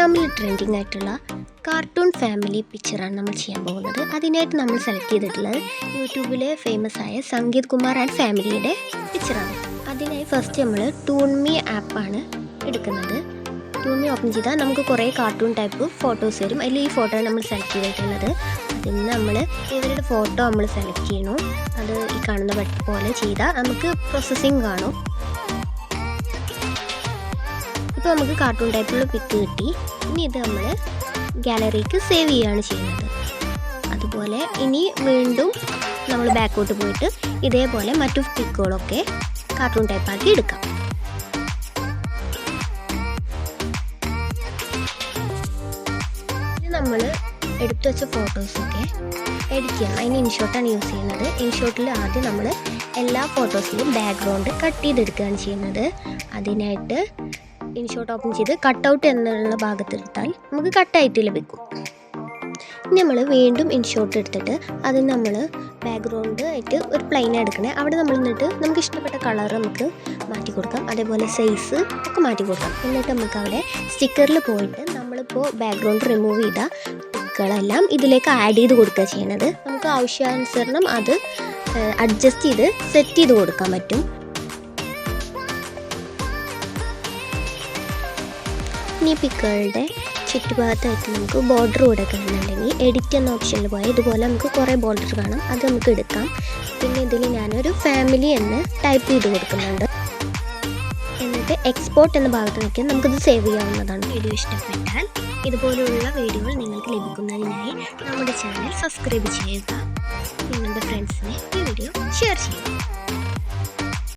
ഇൻസ്റ്റാഗ്രാമിൽ ട്രെൻഡിങ് ആയിട്ടുള്ള cartoon family പിക്ചറാണ് നമ്മൾ ചെയ്യാൻ പോകുന്നത്. അതിനായിട്ട് നമ്മൾ സെലക്ട് ചെയ്തിട്ടുള്ളത് യൂട്യൂബിലെ ഫേമസ് ആയ സംഗീത് കുമാർ ആൻഡ് ഫാമിലിയുടെ പിക്ചറാണ്. അതിനായി ഫസ്റ്റ് നമ്മൾ ടൂൺമി ആപ്പാണ് എടുക്കുന്നത്. ടൂൺമി ഓപ്പൺ ചെയ്താൽ നമുക്ക് കുറേ കാർട്ടൂൺ ടൈപ്പ് ഫോട്ടോസ് വരും. അതിൽ ഈ ഫോട്ടോ നമ്മൾ സെലക്ട് ചെയ്തിട്ടുള്ളത്. അതിൽ നമ്മൾ ഇവരുടെ ഫോട്ടോ നമ്മൾ സെലക്ട് ചെയ്യണം. അത് ഈ കാണുന്ന പോലെ ചെയ്താൽ നമുക്ക് പ്രോസസ്സിങ് കാണും. ഇപ്പോൾ നമുക്ക് കാർട്ടൂൺ ടൈപ്പിലുള്ള പിക്ക് കിട്ടി. ഇനി ഇത് നമ്മൾ ഗാലറിക്ക് സേവ് ചെയ്യുകയാണ് ചെയ്യുന്നത്. അതുപോലെ ഇനി വീണ്ടും നമ്മൾ ബാക്കോട്ട് പോയിട്ട് ഇതേപോലെ മറ്റു പിക്കുകളൊക്കെ കാർട്ടൂൺ ടൈപ്പാക്കി എടുക്കാം. ഇനി നമ്മൾ എടുത്തു വെച്ച ഫോട്ടോസൊക്കെ എഡിറ്റ് ചെയ്യണം. അതിന് ഇൻഷോട്ടാണ് യൂസ് ചെയ്യുന്നത്. ഇൻഷോട്ടിൽ ആദ്യം നമ്മൾ എല്ലാ ഫോട്ടോസിലും ബാക്ക്ഗ്രൗണ്ട് കട്ട് ചെയ്തെടുക്കുകയാണ് ചെയ്യുന്നത്. അതിനായിട്ട് ഇൻഷോട്ട് ഓപ്പൺ ചെയ്ത് കട്ടൗട്ട് എന്നുള്ള ഭാഗത്തെടുത്താൽ നമുക്ക് കട്ടായിട്ട് ലഭിക്കും. ഇനി നമ്മൾ വീണ്ടും ഇൻഷോട്ട് എടുത്തിട്ട് അതിന് നമ്മൾ ബാക്ക്ഗ്രൗണ്ട് ആയിട്ട് ഒരു പ്ലെയിൻ എടുക്കണേ. അവിടെ നമ്മൾ എന്നിട്ട് നമുക്ക് ഇഷ്ടപ്പെട്ട കളർ നമുക്ക് മാറ്റി കൊടുക്കാം. അതേപോലെ സൈസ് ഒക്കെ മാറ്റി കൊടുക്കാം. എന്നിട്ട് നമുക്ക് അവിടെ സ്റ്റിക്കറിൽ പോയിട്ട് നമ്മളിപ്പോൾ ബാക്ക്ഗ്രൗണ്ട് റിമൂവ് ചെയ്ത പിക്കുകളെല്ലാം ഇതിലേക്ക് ആഡ് ചെയ്ത് കൊടുക്കുക ചെയ്യണത്. നമുക്ക് ആവശ്യാനുസരണം അത് അഡ്ജസ്റ്റ് ചെയ്ത് സെറ്റ് ചെയ്ത് കൊടുക്കാൻ പറ്റും. ഇനി പിക്കുകളുടെ ചുറ്റുഭാഗത്തായിട്ട് നമുക്ക് ബോർഡർ കൊടുക്കണമെന്നുണ്ടെങ്കിൽ എഡിറ്റ് എന്ന ഓപ്ഷനിൽ പോയാൽ ഇതുപോലെ നമുക്ക് കുറേ ബോർഡർ കാണാം. അത് നമുക്ക് എടുക്കാം. പിന്നെ ഇതിൽ ഞാനൊരു ഫാമിലി എന്ന് ടൈപ്പ് ചെയ്ത് കൊടുക്കുന്നുണ്ട്. എന്നിട്ട് എക്സ്പോർട്ട് എന്ന ഭാഗത്ത് നോക്കിയാൽ നമുക്കിത് സേവ് ചെയ്യാവുന്നതാണ്. വീഡിയോ ഇഷ്ടപ്പെട്ടാൽ ഇതുപോലെയുള്ള വീഡിയോകൾ നിങ്ങൾക്ക് ലഭിക്കുന്നതിനായി നമ്മുടെ ചാനൽ സബ്സ്ക്രൈബ് ചെയ്യുക. നിങ്ങളുടെ ഫ്രണ്ട്സിനെ ഈ വീഡിയോ ഷെയർ ചെയ്യുക.